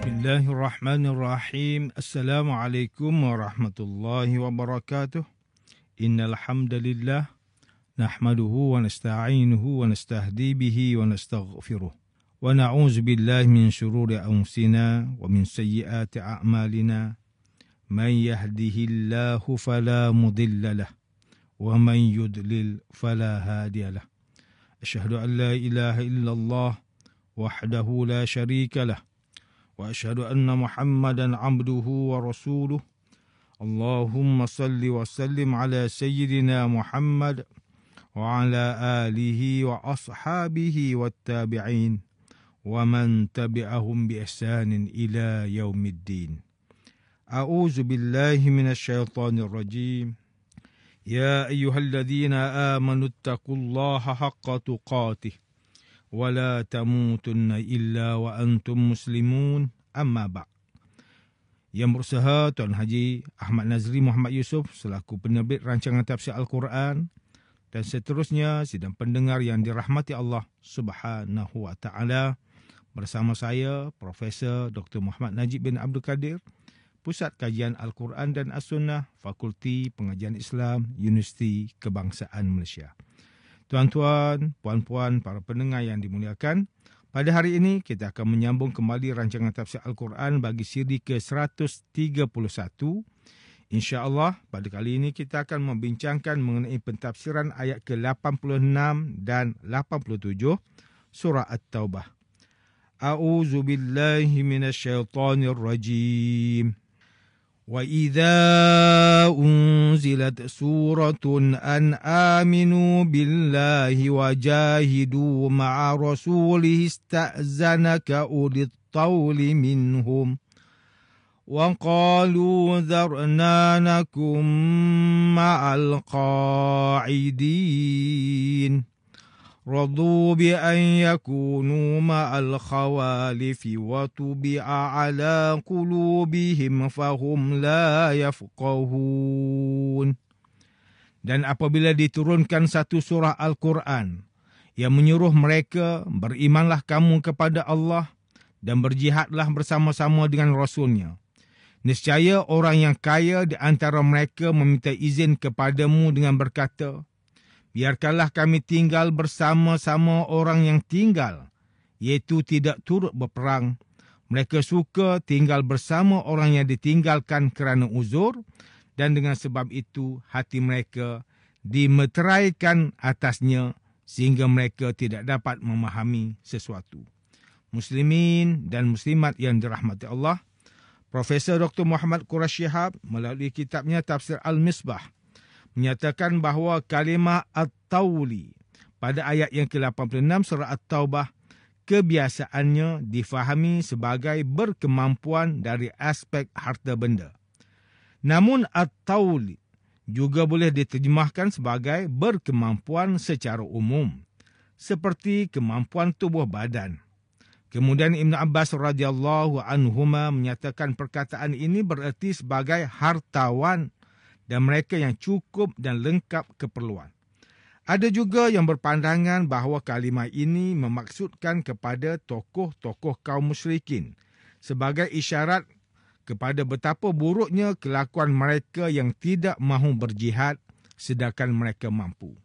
Bismillahirrahmanirrahim. Assalamualaikum warahmatullahi wabarakatuh. Innal hamdalillah nahmaduhu wa nasta'inuhu wa nastahdi bihi wa nastaghfiruh. Wa na'udzu billahi min syururi anfusina wa min sayyiati a'malina. Man yahdihillahu fala mudilla lahu wa man yudlil fala hadiya lahu. Asyhadu an la ilaha illallah wahdahu la syarika lahu. وأشهد أن محمدا عبده ورسوله اللهم صل وسلم على سيدنا محمد وعلى آله وأصحابه والتابعين ومن تبعهم بإحسان إلى يوم الدين. أعوذ بالله من الشيطان الرجيم. يا أيها الذين آمنوا اتقوا الله حق تقاته ولا تموتن إلا وأنتم مسلمون. Amma ba'. Yang berusaha Tuan Haji Ahmad Nazri Muhammad Yusof selaku penerbit rancangan tafsir Al-Quran dan seterusnya sidang pendengar yang dirahmati Allah Subhanahu wa taala, bersama saya Profesor Dr. Muhammad Najib bin Abdul Kadir, Pusat Kajian Al-Quran dan As-Sunnah, Fakulti Pengajian Islam, Universiti Kebangsaan Malaysia. Tuan-tuan, puan-puan, para pendengar yang dimuliakan, pada hari ini kita akan menyambung kembali rancangan tafsir Al-Quran bagi siri ke-131. InsyaAllah pada kali ini kita akan membincangkan mengenai pentafsiran ayat ke-86 dan 87 surah At-Taubah. A'udzu billahi minasyaitonir rajim. وَإِذَا أُنْزِلَتْ سُورَةٌ أَنْ آمِنُوا بِاللَّهِ وَجَاهِدُوا مَعَ رَسُولِهِ اسْتَأْذَنَكَ أُولِو الطَّوْلِ مِنْهُمْ وَقَالُوا ذَرْنَا نَكُن مَّعَ الْقَاعِدِينَ رضوا بأن يكونوا مع الخوالف وطبع على قلوبهم فهم لا يفقهون. Dan apabila diturunkan satu surah Al-Quran yang menyuruh mereka, berimanlah kamu kepada Allah dan berjihadlah bersama-sama dengan Rasulnya. Nescaya orang yang kaya di antara mereka meminta izin kepadamu dengan berkata, biarkanlah kami tinggal bersama-sama orang yang tinggal, iaitu tidak turut berperang. Mereka suka tinggal bersama orang yang ditinggalkan kerana uzur, dan dengan sebab itu hati mereka dimeteraikan atasnya sehingga mereka tidak dapat memahami sesuatu. Muslimin dan muslimat yang dirahmati Allah, Profesor Dr. Muhammad Quraisy Shihab melalui kitabnya Tafsir Al-Misbah menyatakan bahawa kalimah At-Tawli pada ayat yang ke-86 surah At-Taubah kebiasaannya difahami sebagai berkemampuan dari aspek harta benda. Namun At-Tawli juga boleh diterjemahkan sebagai berkemampuan secara umum, seperti kemampuan tubuh badan. Kemudian Ibn Abbas radhiyallahu anhuma menyatakan perkataan ini bererti sebagai hartawan dan mereka yang cukup dan lengkap keperluan. Ada juga yang berpandangan bahawa kalimah ini memaksudkan kepada tokoh-tokoh kaum musyrikin sebagai isyarat kepada betapa buruknya kelakuan mereka yang tidak mahu berjihad sedangkan mereka mampu.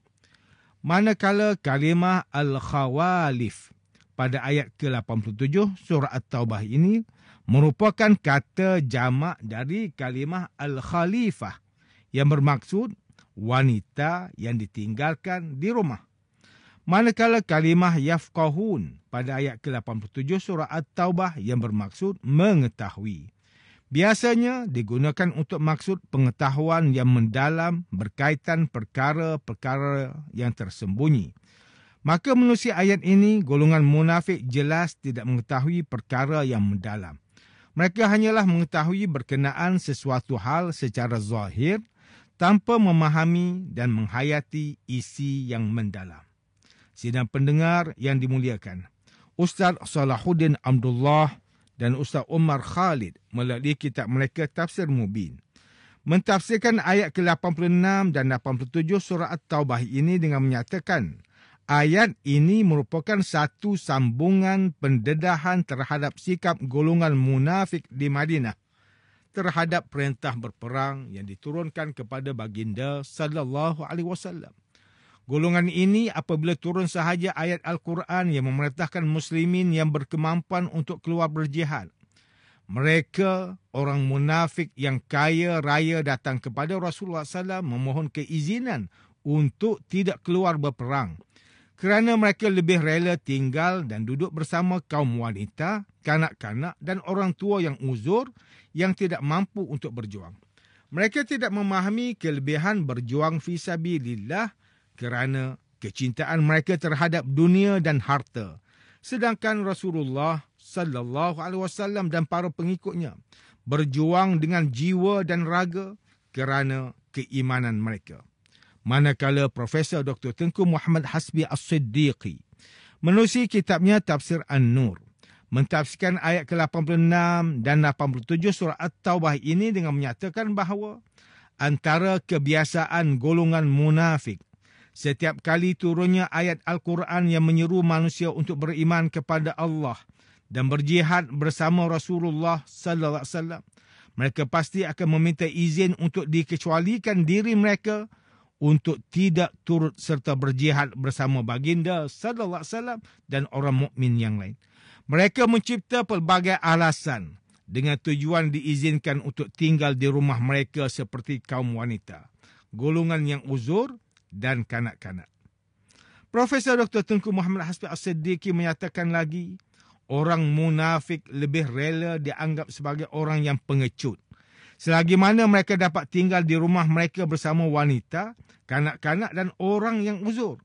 Manakala kalimah Al-Khawalif pada ayat ke-87 surah At-Taubah ini merupakan kata jamak dari kalimah Al-Khalifah yang bermaksud wanita yang ditinggalkan di rumah. Manakala kalimah yafqahun pada ayat ke-87 surah At-Taubah yang bermaksud mengetahui. Biasanya digunakan untuk maksud pengetahuan yang mendalam berkaitan perkara-perkara yang tersembunyi. Maka menerusi ayat ini, golongan munafik jelas tidak mengetahui perkara yang mendalam. Mereka hanyalah mengetahui berkenaan sesuatu hal secara zahir, tanpa memahami dan menghayati isi yang mendalam. Sidang pendengar yang dimuliakan, Ustaz Salahuddin Abdullah dan Ustaz Umar Khalid melalui kitab mereka Tafsir Mubin mentafsirkan ayat ke-86 dan 87 surah At-Taubah ini dengan menyatakan Ayat ini merupakan satu sambungan pendedahan terhadap sikap golongan munafik di Madinah terhadap perintah berperang yang diturunkan kepada baginda sallallahu alaihi wasallam. Golongan ini apabila turun sahaja ayat Al-Quran yang memerintahkan muslimin yang berkemampuan untuk keluar berjihad, mereka orang munafik yang kaya raya datang kepada Rasulullah SAW memohon keizinan untuk tidak keluar berperang kerana mereka lebih rela tinggal dan duduk bersama kaum wanita, kanak-kanak dan orang tua yang uzur yang tidak mampu untuk berjuang. Mereka tidak memahami kelebihan berjuang fi sabilillah kerana kecintaan mereka terhadap dunia dan harta. Sedangkan Rasulullah sallallahu alaihi wasallam dan para pengikutnya berjuang dengan jiwa dan raga kerana keimanan mereka. Manakala Profesor Dr. Tengku Muhammad Hasbi As-Siddiqi menerusi kitabnya Tafsir An-Nur, mentafsirkan ayat ke-86 dan 87 surah At-Taubah ini dengan menyatakan bahawa antara kebiasaan golongan munafik setiap kali turunnya ayat Al-Quran yang menyeru manusia untuk beriman kepada Allah dan berjihad bersama Rasulullah sallallahu alaihi wasallam, mereka pasti akan meminta izin untuk dikecualikan diri mereka untuk tidak turut serta berjihad bersama baginda sallallahu alaihi wasallam dan orang mukmin yang lain. Mereka mencipta pelbagai alasan dengan tujuan diizinkan untuk tinggal di rumah mereka seperti kaum wanita, golongan yang uzur dan kanak-kanak. Profesor Dr. Tengku Muhammad Hasbi As-Siddiqi menyatakan lagi, orang munafik lebih rela dianggap sebagai orang yang pengecut selagi mana mereka dapat tinggal di rumah mereka bersama wanita, kanak-kanak dan orang yang uzur.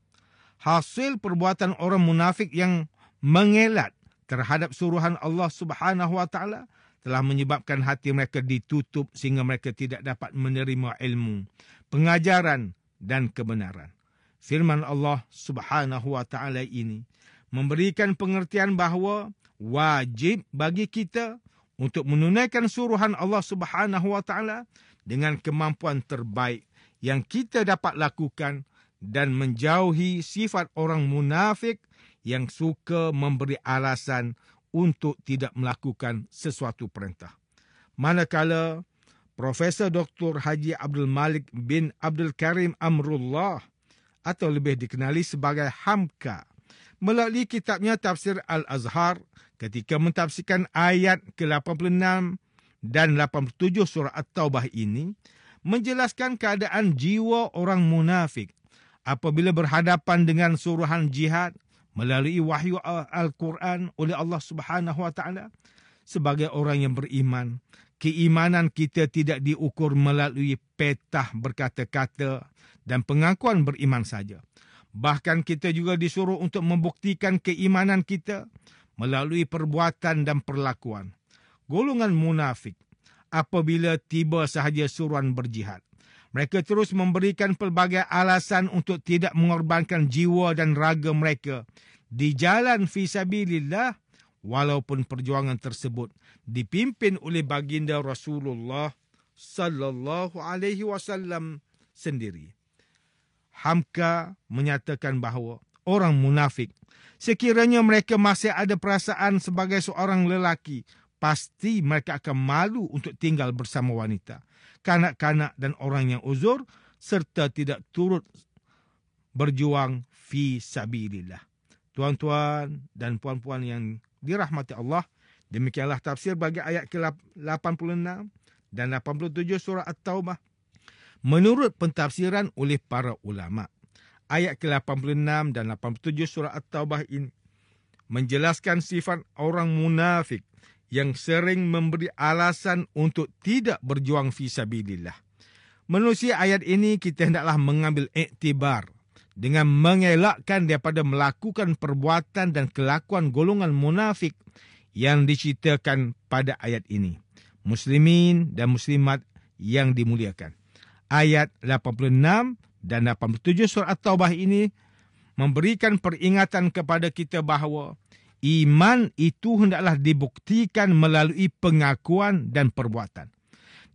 Hasil perbuatan orang munafik yang mengelak terhadap suruhan Allah Subhanahu wa taala telah menyebabkan hati mereka ditutup sehingga mereka tidak dapat menerima ilmu, pengajaran dan kebenaran. Firman Allah Subhanahu wa taala ini memberikan pengertian bahawa wajib bagi kita untuk menunaikan suruhan Allah Subhanahu wa taala dengan kemampuan terbaik yang kita dapat lakukan dan menjauhi sifat orang munafik yang suka memberi alasan untuk tidak melakukan sesuatu perintah. Manakala Profesor Dr. Haji Abdul Malik bin Abdul Karim Amrullah atau lebih dikenali sebagai Hamka melalui kitabnya Tafsir Al-Azhar ketika mentafsirkan ayat ke-86 dan 87 surah At-Taubah ini menjelaskan keadaan jiwa orang munafik apabila berhadapan dengan suruhan jihad melalui wahyu Al-Quran oleh Allah Subhanahu wa taala. Sebagai orang yang beriman, keimanan kita tidak diukur melalui petah berkata-kata dan pengakuan beriman saja. Bahkan kita juga disuruh untuk membuktikan keimanan kita melalui perbuatan dan perlakuan. Golongan munafik, apabila tiba sahaja suruhan berjihad, mereka terus memberikan pelbagai alasan untuk tidak mengorbankan jiwa dan raga mereka di jalan fisabilillah, walaupun perjuangan tersebut dipimpin oleh baginda Rasulullah sallallahu alaihi wasallam sendiri. Hamka menyatakan bahawa orang munafik, sekiranya mereka masih ada perasaan sebagai seorang lelaki, pasti mereka akan malu untuk tinggal bersama wanita, kanak-kanak dan orang yang uzur serta tidak turut berjuang fi sabilillah. Tuan-tuan dan puan-puan yang dirahmati Allah, demikianlah tafsir bagi ayat ke-86 dan 87 surah At-Taubah. Menurut pentafsiran oleh para ulama, ayat ke-86 dan 87 surah At-Taubah ini menjelaskan sifat orang munafik yang sering memberi alasan untuk tidak berjuang fi sabilillah. Menerusi ayat ini, kita hendaklah mengambil iktibar dengan mengelakkan daripada melakukan perbuatan dan kelakuan golongan munafik yang diceritakan pada ayat ini. Muslimin dan muslimat yang dimuliakan. Ayat 86 dan 87 surah At-Taubah ini memberikan peringatan kepada kita bahawa iman itu hendaklah dibuktikan melalui pengakuan dan perbuatan.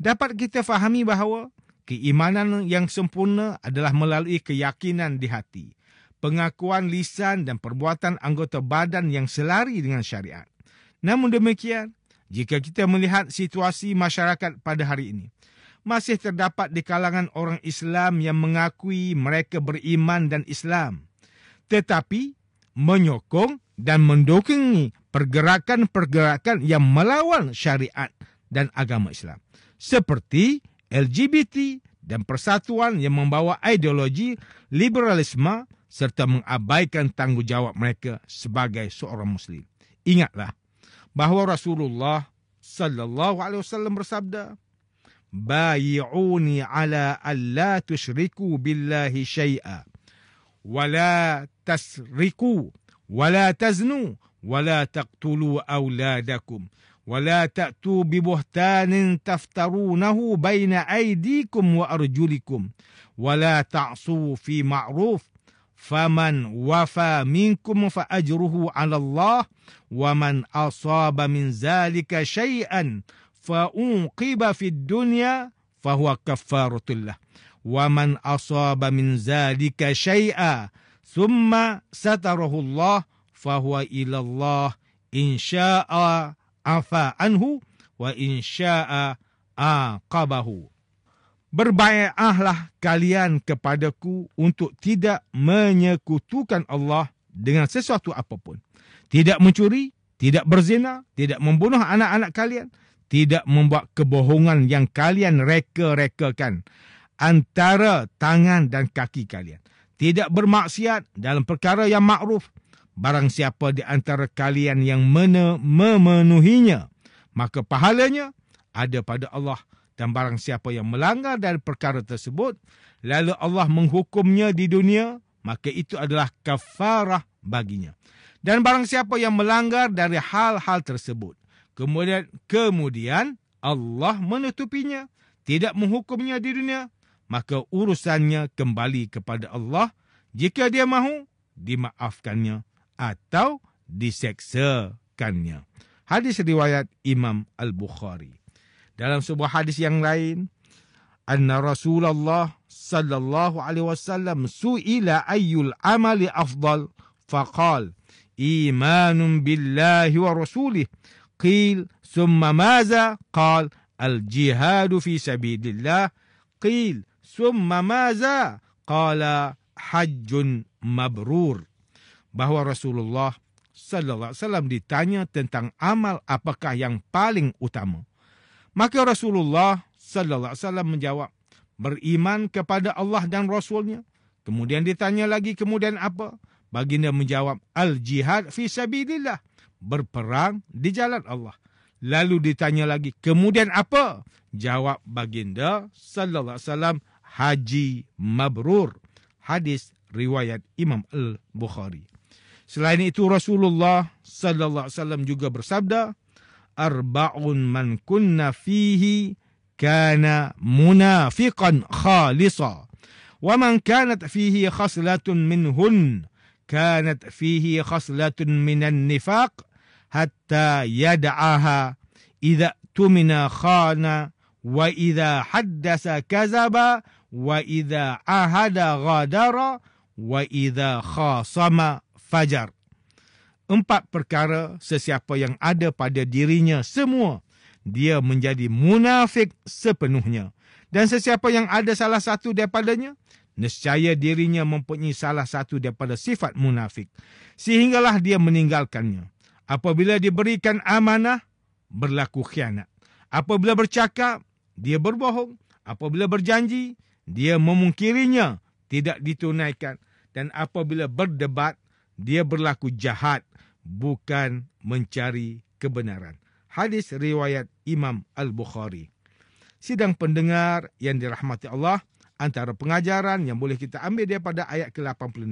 Dapat kita fahami bahawa keimanan yang sempurna adalah melalui keyakinan di hati, pengakuan lisan dan perbuatan anggota badan yang selari dengan syariat. Namun demikian, jika kita melihat situasi masyarakat pada hari ini, masih terdapat di kalangan orang Islam yang mengakui mereka beriman dan Islam, tetapi menyokong dan mendokongi pergerakan-pergerakan yang melawan syariat dan agama Islam, seperti LGBT dan persatuan yang membawa ideologi liberalisme serta mengabaikan tanggungjawab mereka sebagai seorang Muslim. Ingatlah bahawa Rasulullah sallallahu alaihi wasallam bersabda, "Bai'uni ala alla tusyriku billahi syai'a, wa la tasriku, wa la taznu, wa la taqtulu awladakum, wa la ta'tu bibuhtanin taftarunahu baina aydikum wa arjulikum, wa la ta'su fi ma'ruf, faman wafa minkum fa ajruhu 'ala Allah, wa man asaba min zalika syai'an fa unqiba fid dunya fa huwa kaffaratul lah, wa man asaba min zalika syai'a thumma satarahu Allah fa huwa ila Allah in syaa'a afa anhu wa in syaa'a aqabahu." Berbaiatlah kalian kepadaku untuk tidak menyekutukan Allah dengan sesuatu apapun. Tidak mencuri, tidak berzina, tidak membunuh anak-anak kalian, tidak membuat kebohongan yang kalian reka-rekakan antara tangan dan kaki kalian. Tidak bermaksiat dalam perkara yang makruf. Barang siapa di antara kalian yang memenuhinya, maka pahalanya ada pada Allah. Dan barang siapa yang melanggar dari perkara tersebut, lalu Allah menghukumnya di dunia, maka itu adalah kafarah baginya. Dan barang siapa yang melanggar dari hal-hal tersebut, kemudian Allah menutupinya, tidak menghukumnya di dunia, maka urusannya kembali kepada Allah. Jika dia mahu, dimaafkannya atau diseksakannya. Hadis riwayat Imam Al-Bukhari. Dalam sebuah hadis yang lain, anna Rasulullah sallallahu alaihi wasallam su'ila ayyul amali afdal, faqal imanun billahi wa rasulih, qil summa maza, qal al-jihadu fi sabilillah, qil summa maza, qala hajjun mabrur. Bahawa Rasulullah sallallahu alaihi wasallam ditanya tentang amal apakah yang paling utama. Maka Rasulullah sallallahu alaihi wasallam menjawab, beriman kepada Allah dan Rasulnya. Kemudian ditanya lagi, kemudian apa? Baginda menjawab, al-jihad fi sabilillah, berperang di jalan Allah. Lalu ditanya lagi, kemudian apa? Jawab baginda sallallahu alaihi wasallam, haji mabrur. Hadis riwayat Imam Al-Bukhari. Selain itu Rasulullah sallallahu alaihi wasallam juga bersabda, arba'un man kunna fihi kana munafiqan khalisa, wa man kanat fihi khaslatun minhun kanat fihi khaslatun minan nifaq, hatta yad'aha idza tumina khana, wa idza haddasa kazaba, wa idza ahada ghadara, wa idza khasama fajar. 4 perkara sesiapa yang ada pada dirinya semua, dia menjadi munafik sepenuhnya. Dan sesiapa yang ada salah satu daripadanya, nescaya dirinya mempunyai salah satu daripada sifat munafik, sehinggalah dia meninggalkannya. Apabila diberikan amanah, berlaku khianat. Apabila bercakap, dia berbohong. Apabila berjanji, dia memungkirinya, tidak ditunaikan. Dan apabila berdebat, dia berlaku jahat, bukan mencari kebenaran. Hadis riwayat Imam Al-Bukhari. Sidang pendengar yang dirahmati Allah, antara pengajaran yang boleh kita ambil daripada ayat ke-86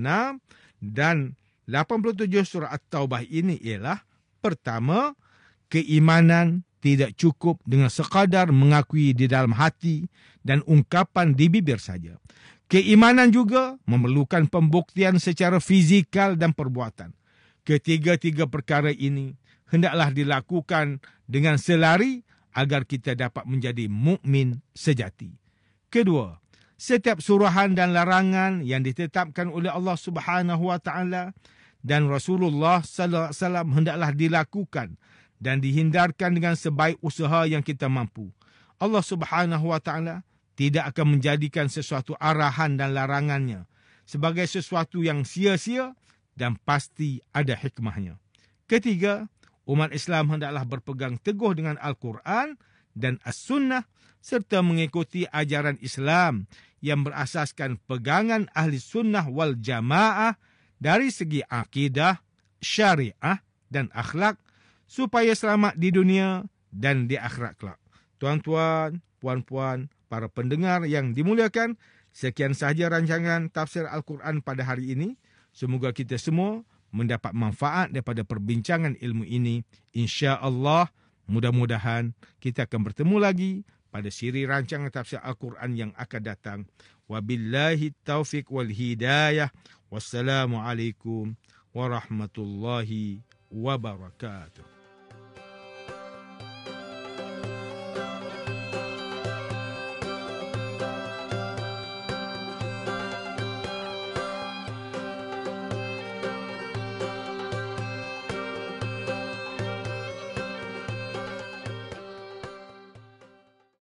dan 87 surah At-Taubah ini ialah, pertama, keimanan tidak cukup dengan sekadar mengakui di dalam hati dan ungkapan di bibir saja. Keimanan juga memerlukan pembuktian secara fizikal dan perbuatan. Ketiga-tiga perkara ini hendaklah dilakukan dengan selari agar kita dapat menjadi mukmin sejati. Kedua, setiap suruhan dan larangan yang ditetapkan oleh Allah Subhanahu wa taala dan Rasulullah sallallahu alaihi wasallam hendaklah dilakukan dan dihindarkan dengan sebaik usaha yang kita mampu. Allah Subhanahu wa taala tidak akan menjadikan sesuatu arahan dan larangannya sebagai sesuatu yang sia-sia dan pasti ada hikmahnya. Ketiga, umat Islam hendaklah berpegang teguh dengan Al-Quran dan As-Sunnah serta mengikuti ajaran Islam yang berasaskan pegangan ahli sunnah wal jamaah dari segi akidah, syariah dan akhlak supaya selamat di dunia dan di akhirat kelak. Tuan-tuan, puan-puan, para pendengar yang dimuliakan, sekian sahaja rancangan tafsir Al-Quran pada hari ini. Semoga kita semua mendapat manfaat daripada perbincangan ilmu ini. Insya-Allah, mudah-mudahan kita akan bertemu lagi pada siri rancangan tafsir Al-Quran yang akan datang. Wabillahi taufiq wal hidayah. Wassalamualaikum warahmatullahi wabarakatuh.